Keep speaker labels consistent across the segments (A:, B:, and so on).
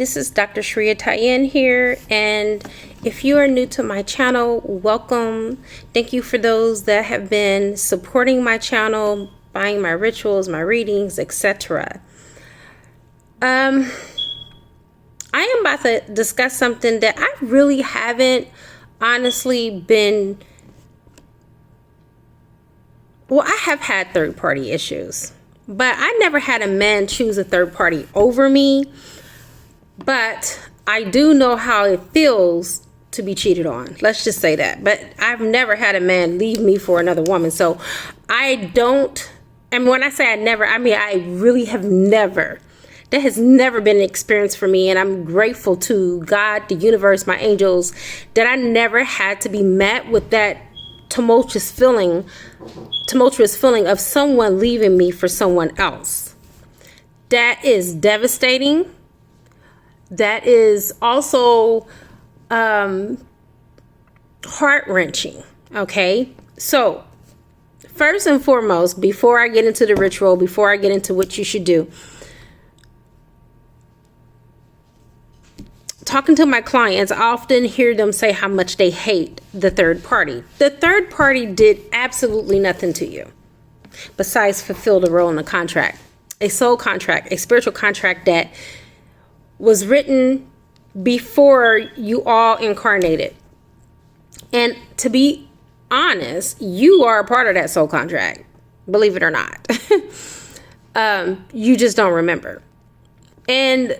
A: this is Dr. Drtajen here, and if you are new to my channel, welcome. Thank you for those that have been supporting my channel, buying my rituals, my readings, etc. I am about to discuss something that I really haven't honestly been... Well, I have had third-party issues, but I never had a man choose a third party over me. But I do know how it feels to be cheated on. Let's just say that. But I've never had a man leave me for another woman. So I don't, and when I say I never, I mean I really have never. That has never been an experience for me. And I'm grateful to God, the universe, my angels, that I never had to be met with that tumultuous feeling of someone leaving me for someone else. That is devastating. That is also heart-wrenching. Okay, so first and foremost, before I get into the ritual, before I get into what you should do, talking to my clients, I often hear them say how much they hate the third party. The third party did absolutely nothing to you besides fulfill the role in a contract, a soul contract, a spiritual contract that was written before you all incarnated. And to be honest, you are a part of that soul contract, believe it or not. You just don't remember. And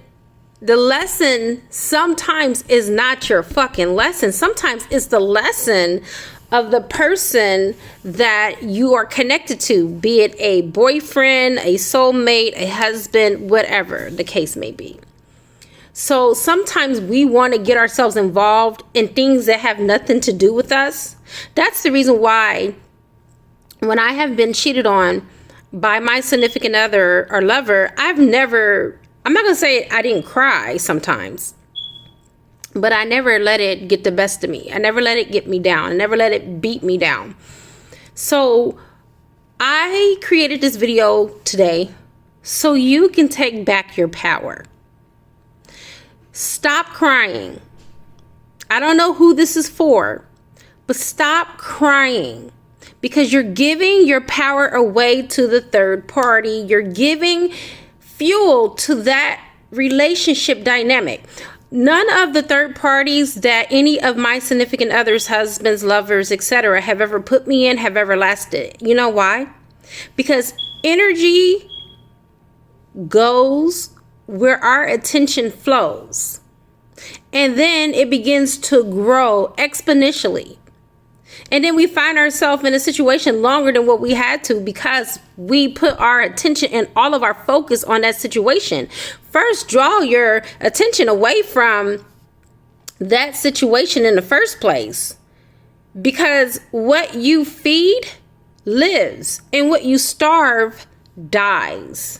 A: the lesson sometimes is not your fucking lesson. Sometimes it's the lesson of the person that you are connected to, be it a boyfriend, a soulmate, a husband, whatever the case may be. So sometimes we want to get ourselves involved in things that have nothing to do with us. That's the reason why when I have been cheated on by my significant other or lover, I'm not going to say I didn't cry sometimes, but I never let it get the best of me. I never let it get me down. I never let it beat me down. So I created this video today so you can take back your power. Stop crying. I don't know who this is for, but stop crying because you're giving your power away to the third party. You're giving fuel to that relationship dynamic. None of the third parties that any of my significant others, husbands, lovers, etc. have ever put me in have ever lasted. You know why? Because energy goes where our attention flows, and then it begins to grow exponentially. And then we find ourselves in a situation longer than what we had to because we put our attention and all of our focus on that situation. First, draw your attention away from that situation in the first place, because what you feed lives and what you starve dies.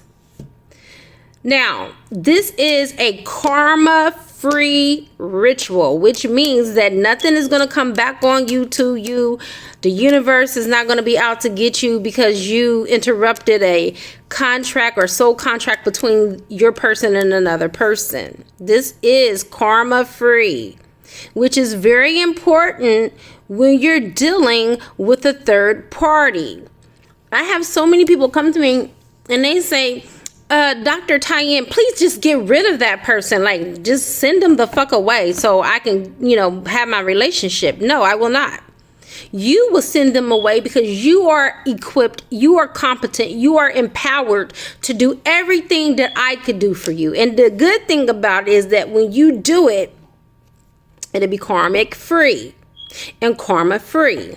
A: Now, this is a karma-free ritual, which means that nothing is going to come back on you to you. The universe is not going to be out to get you because you interrupted a contract or soul contract between your person and another person. This is karma-free, which is very important when you're dealing with a third party. I have so many people come to me and they say, Dr. Drtajen, please just get rid of that person. Like, just send them the fuck away so I can, have my relationship. No, I will not. You will send them away because you are equipped, you are competent, you are empowered to do everything that I could do for you. And the good thing about it is that when you do it, it'll be karmic free and karma free.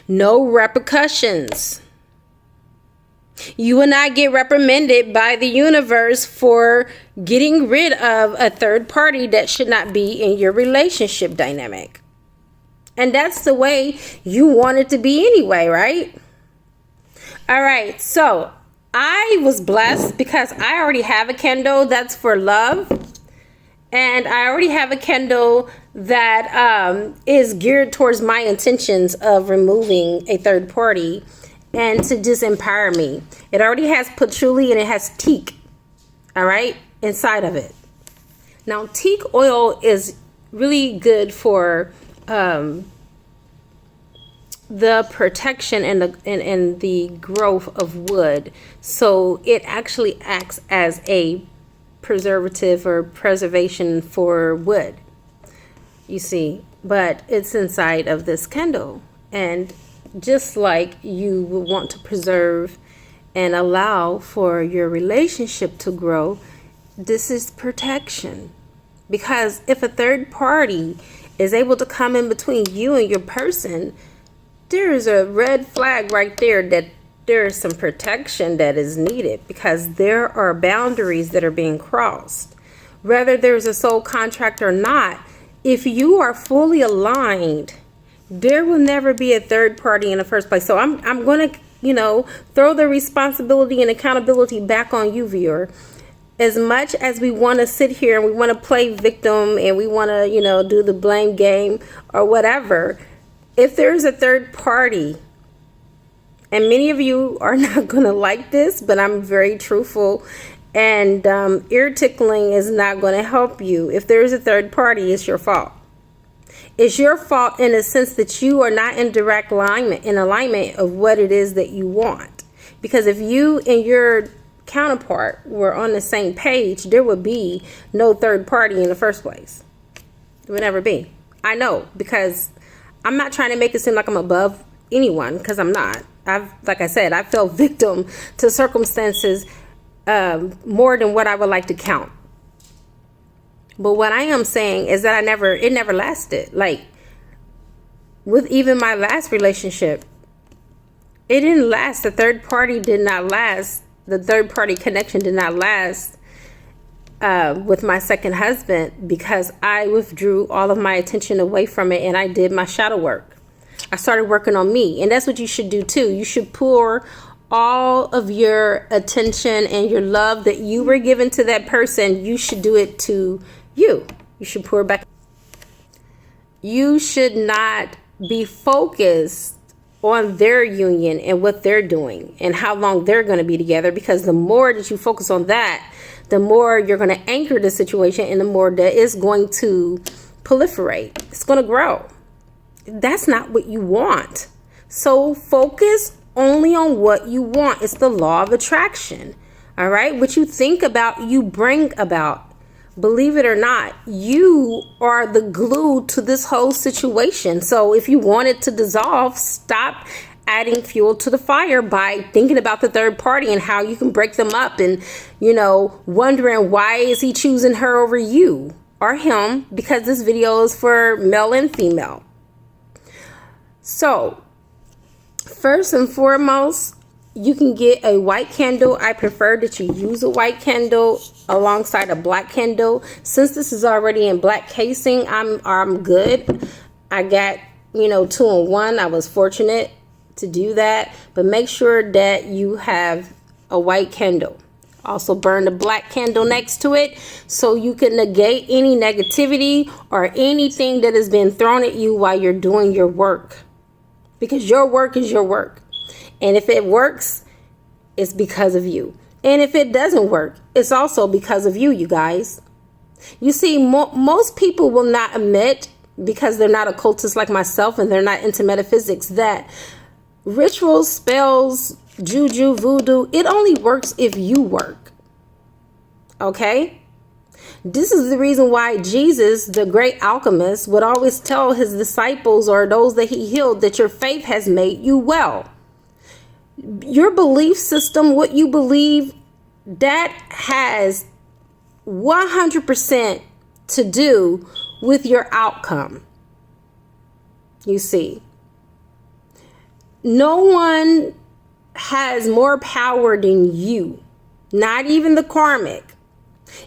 A: No repercussions. You will not get reprimanded by the universe for getting rid of a third party that should not be in your relationship dynamic. And that's the way you want it to be anyway, right? All right, so I was blessed because I already have a candle that's for love. And I already have a candle that is geared towards my intentions of removing a third party and to just empower me. It already has patchouli and it has teak, all right, inside of it. Now, teak oil is really good for the protection and the growth of wood. So it actually acts as a preservative or preservation for wood, you see, but it's inside of this candle. And just like you would want to preserve and allow for your relationship to grow, this is protection. Because if a third party is able to come in between you and your person, there is a red flag right there that there is some protection that is needed, because there are boundaries that are being crossed. Whether there's a soul contract or not, if you are fully aligned, there will never be a third party in the first place. So I'm going to, throw the responsibility and accountability back on you, viewer. As much as we want to sit here and we want to play victim and we want to, do the blame game or whatever, if there's a third party, and many of you are not going to like this, but I'm very truthful, and ear tickling is not going to help you. If there's a third party, it's your fault. It's your fault in the sense that you are not in direct alignment of what it is that you want. Because if you and your counterpart were on the same page, there would be no third party in the first place. It would never be. I know, because I'm not trying to make it seem like I'm above anyone, because I'm not. Like I said, I fell victim to circumstances more than what I would like to count. But what I am saying is that it never lasted. Like, with even my last relationship, it didn't last. The third party did not last. The third party connection did not last with my second husband, because I withdrew all of my attention away from it and I did my shadow work. I started working on me, and that's what you should do too. You should pour all of your attention and your love that you were given to that person. You should do it to you. You should pour back. You should not be focused on their union and what they're doing and how long they're going to be together, because the more that you focus on that, the more you're going to anchor the situation and the more that it's going to proliferate. It's going to grow. That's not what you want. So focus only on what you want. It's the law of attraction. All right. What you think about, you bring about. Believe it or not, you are the glue to this whole situation. So if you want it to dissolve, stop adding fuel to the fire by thinking about the third party and how you can break them up and, wondering why is he choosing her over you or him, because this video is for male and female. So first and foremost, you can get a white candle. I prefer that you use a white candle alongside a black candle. Since this is already in black casing, I'm good. I got, 2-in-1. I was fortunate to do that. But make sure that you have a white candle. Also burn the black candle next to it so you can negate any negativity or anything that has been thrown at you while you're doing your work. Because your work is your work. And if it works, it's because of you. And if it doesn't work, it's also because of you, you guys. You see, most people will not admit, because they're not occultists like myself and they're not into metaphysics, that rituals, spells, juju, voodoo, it only works if you work. Okay? This is the reason why Jesus, the great alchemist, would always tell his disciples or those that he healed that your faith has made you well. Your belief system, what you believe, that has 100% to do with your outcome. You see, no one has more power than you, not even the karmic.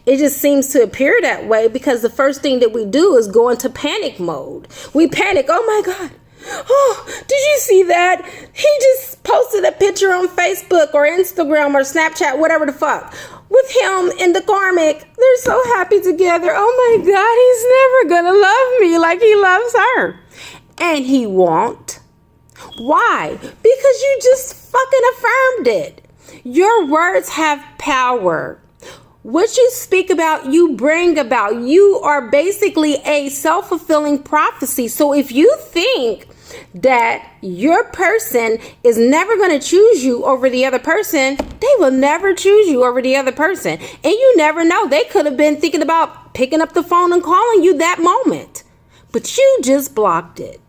A: It just seems to appear that way because the first thing that we do is go into panic mode. We panic. Oh my God. Oh, did you see that? He just posted a picture on Facebook or Instagram or Snapchat, whatever the fuck, with him and the karmic. They're so happy together. Oh my God, he's never gonna love me like he loves her. And he won't. Why? Because you just fucking affirmed it. Your words have power. What you speak about, you bring about. You are basically a self-fulfilling prophecy. So if you think that your person is never going to choose you over the other person, they will never choose you over the other person. And you never know. They could have been thinking about picking up the phone and calling you that moment, but you just blocked it.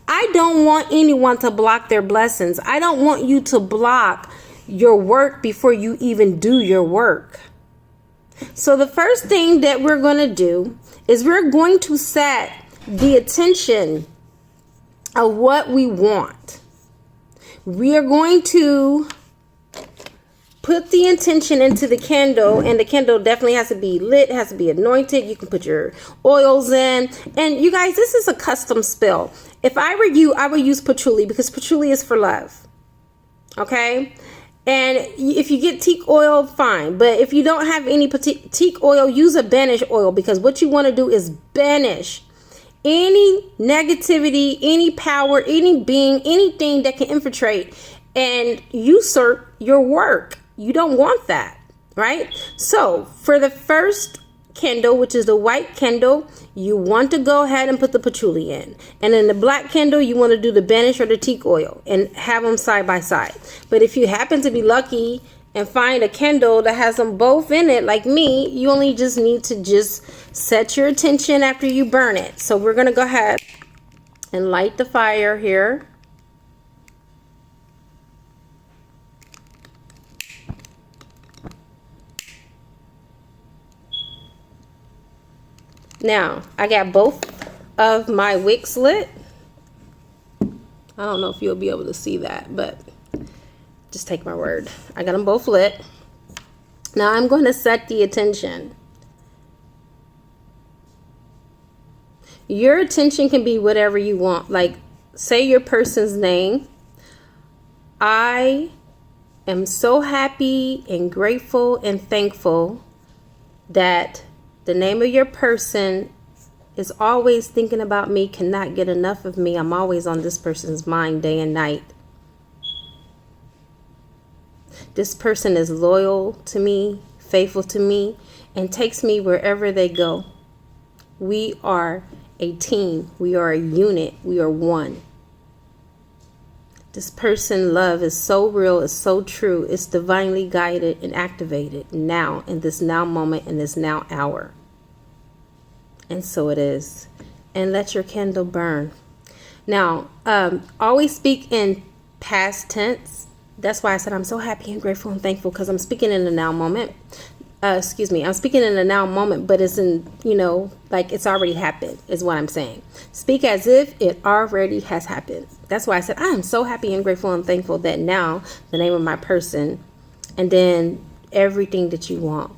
A: I don't want anyone to block their blessings. I don't want you to block your work before you even do your work. So the first thing that we're going to do is we're going to set the attention of what we want. We are going to put the intention into the candle, and the candle definitely has to be lit, has to be anointed. You can put your oils in. And you guys, this is a custom spell. If I were you, I would use patchouli, because patchouli is for love. Okay? And if you get teak oil, fine. But if you don't have any teak oil, use a banish oil, because what you want to do is banish any negativity, any power, any being, anything that can infiltrate and usurp your work. You don't want that, right? So for the first candle, which is the white candle, you want to go ahead and put the patchouli in. And in the black candle, you want to do the banish or the teak oil and have them side by side. But if you happen to be lucky and find a candle that has them both in it, like me, you only just need to just set your attention after you burn it. So we're going to go ahead and light the fire here. Now, I got both of my wicks lit. I don't know if you'll be able to see that, but just take my word. I got them both lit. Now, I'm going to set the attention. Your attention can be whatever you want. Like, say your person's name. I am so happy and grateful and thankful that the name of your person is always thinking about me, cannot get enough of me. I'm always on this person's mind day and night. This person is loyal to me, faithful to me, and takes me wherever they go. We are a team. We are a unit. We are one. This person's love is so real, it's so true, it's divinely guided and activated now, in this now moment, in this now hour. And so it is. And let your candle burn. Now, always speak in past tense. That's why I said I'm so happy and grateful and thankful, because I'm speaking in the now moment. I'm speaking in the now moment, but it's in, like it's already happened is what I'm saying. Speak as if it already has happened. That's why I said I am so happy and grateful and thankful that now the name of my person, and then everything that you want.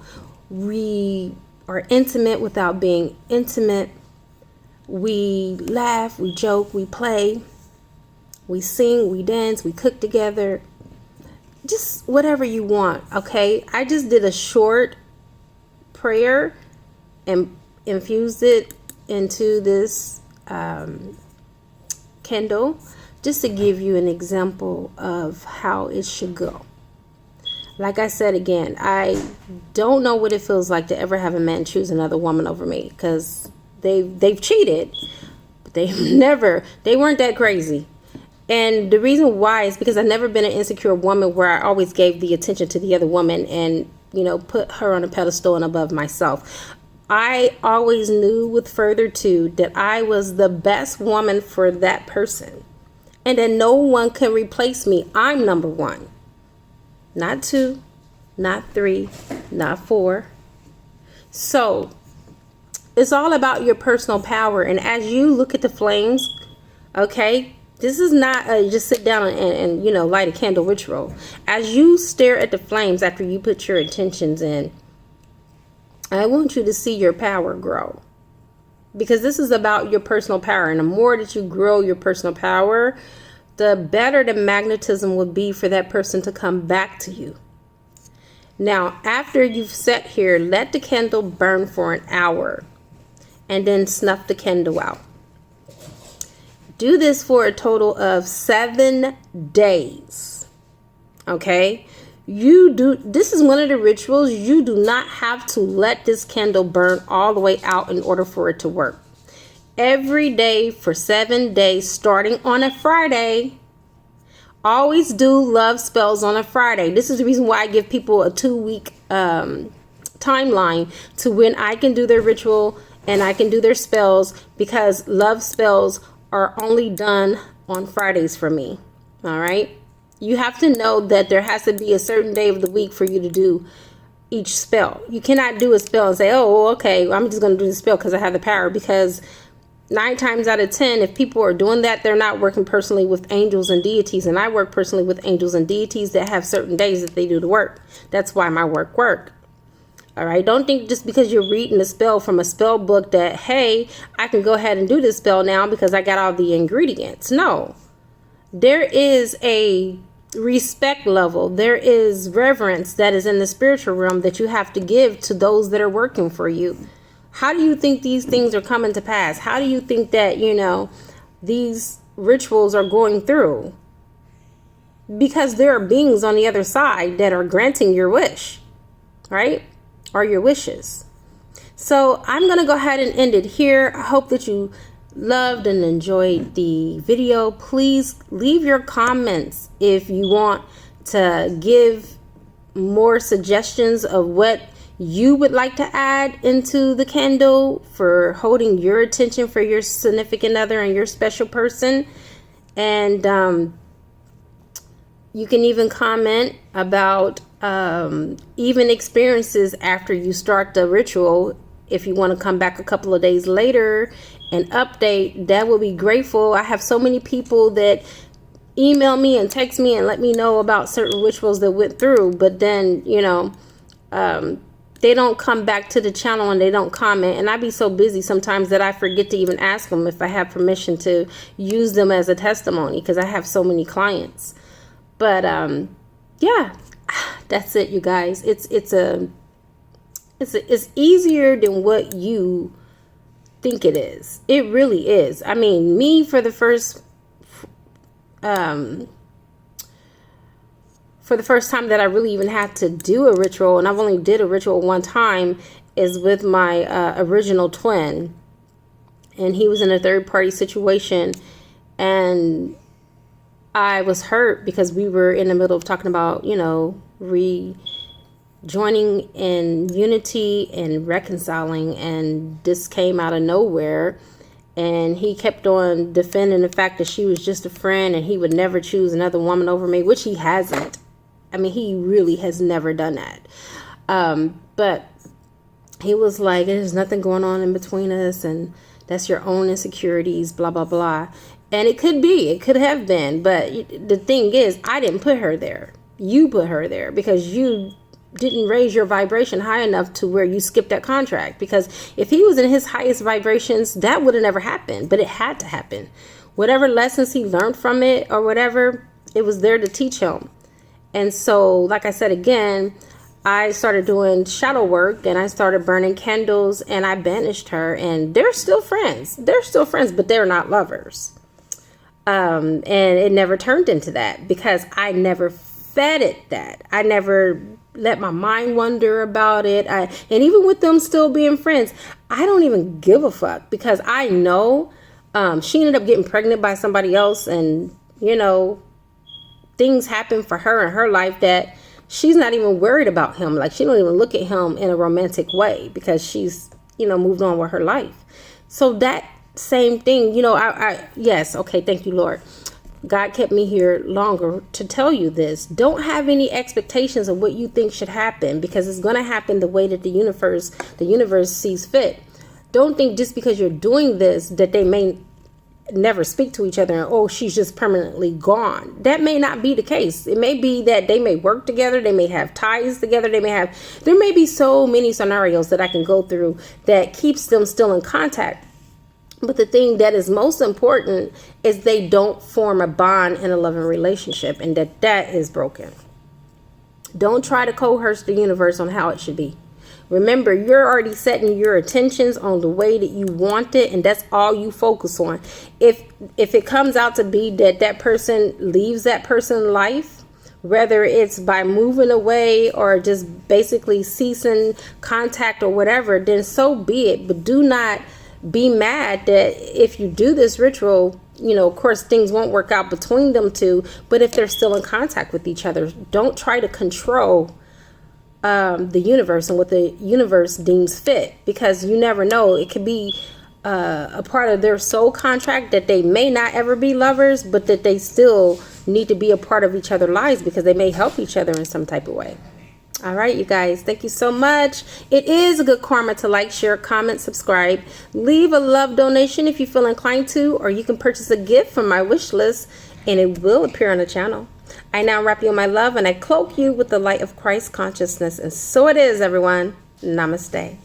A: We are intimate without being intimate. We laugh, we joke, we play, we sing, we dance, we cook together. Just whatever you want, okay? I just did a short prayer and infused it into this candle just to give you an example of how it should go. Like I said again, I don't know what it feels like to ever have a man choose another woman over me, because they've cheated, but they weren't that crazy. And the reason why is because I've never been an insecure woman where I always gave the attention to the other woman and, put her on a pedestal and above myself. I always knew with furtheritude that I was the best woman for that person, and that no one can replace me. I'm number one. Not 2, not 3, not 4. So it's all about your personal power. And as you look at the flames, okay, this is not just sit down and light a candle ritual. As you stare at the flames after you put your intentions in, I want you to see your power grow. Because this is about your personal power. And the more that you grow your personal power, the better the magnetism will be for that person to come back to you. Now, after you've sat here, let the candle burn for an hour and then snuff the candle out. Do this for a total of 7 days. Okay? This is one of the rituals. You do not have to let this candle burn all the way out in order for it to work. Every day for 7 days, starting on a Friday. Always do love spells on a Friday. This is the reason why I give people a 2-week timeline to when I can do their ritual and I can do their spells, because love spells are only done on Fridays for me. All right. You have to know that there has to be a certain day of the week for you to do each spell. You cannot do a spell and say, oh, okay, I'm just going to do the spell because I have the power, because 9 times out of 10, if people are doing that, they're not working personally with angels and deities. And I work personally with angels and deities that have certain days that they do the work. That's why my work. All right. Don't think just because you're reading a spell from a spell book that, hey, I can go ahead and do this spell now because I got all the ingredients. No, there is a respect level. There is reverence that is in the spiritual realm that you have to give to those that are working for you. How do you think these things are coming to pass? How do you think that, these rituals are going through? Because there are beings on the other side that are granting your wish, right? Or your wishes. So I'm going to go ahead and end it here. I hope that you loved and enjoyed the video. Please leave your comments if you want to give more suggestions of what you would like to add into the candle for holding your attention for your significant other and your special person. And you can even comment about even experiences after you start the ritual. If you want to come back a couple of days later and update, that will be grateful. I have so many people that email me and text me and let me know about certain rituals that went through, but then they don't come back to the channel and they don't comment. And I be so busy sometimes that I forget to even ask them if I have permission to use them as a testimony, because I have so many clients. But yeah, that's it, you guys. It's easier than what you think it is. It really is. I mean, me for the first time that I really even had to do a ritual, and I've only did a ritual one time, is with my original twin. And he was in a third party situation, and I was hurt because we were in the middle of talking about, rejoining in unity and reconciling, and this came out of nowhere. And he kept on defending the fact that she was just a friend and he would never choose another woman over me, which he hasn't. I mean, he really has never done that. But he was like, there's nothing going on in between us, and that's your own insecurities, blah, blah, blah. And it could have been. But the thing is, I didn't put her there. You put her there because you didn't raise your vibration high enough to where you skipped that contract. Because if he was in his highest vibrations, that would have never happened. But it had to happen. Whatever lessons he learned from it or whatever, it was there to teach him. And so, like I said again, I started doing shadow work and I started burning candles and I banished her. And they're still friends. But they're not lovers. And it never turned into that because I never fed it that. I never let my mind wander about it. And even with them still being friends, I don't even give a fuck because I know she ended up getting pregnant by somebody else. And, things happen for her in her life that she's not even worried about him. Like, she don't even look at him in a romantic way because she's, moved on with her life. So that same thing, yes. Okay. Thank you, Lord. God kept me here longer to tell you this. Don't have any expectations of what you think should happen because it's going to happen the way that the universe sees fit. Don't think just because you're doing this that they may never speak to each other and, oh, she's just permanently gone. That may not be the case. It may be that they may work together. They may have ties together. There may be so many scenarios that I can go through that keeps them still in contact. But the thing that is most important is they don't form a bond in a loving relationship, and that is broken. Don't try to coerce the universe on how it should be. Remember, you're already setting your attentions on the way that you want it, and that's all you focus on. If it comes out to be that person leaves that person's life whether it's by moving away or just basically ceasing contact or whatever, then so be it. But do not be mad that if you do this ritual, you know, of course things won't work out between them two, but if they're still in contact with each other, don't try to control the universe and what the universe deems fit, because you never know. It could be a part of their soul contract that they may not ever be lovers, but that they still need to be a part of each other's lives because they may help each other in some type of way. All right, you guys, thank you so much. It is a good karma to like, share, comment, subscribe, leave a love donation if you feel inclined to, or you can purchase a gift from my wish list and it will appear on the channel. I now wrap you in my love and I cloak you with the light of Christ consciousness. And so it is, everyone. Namaste.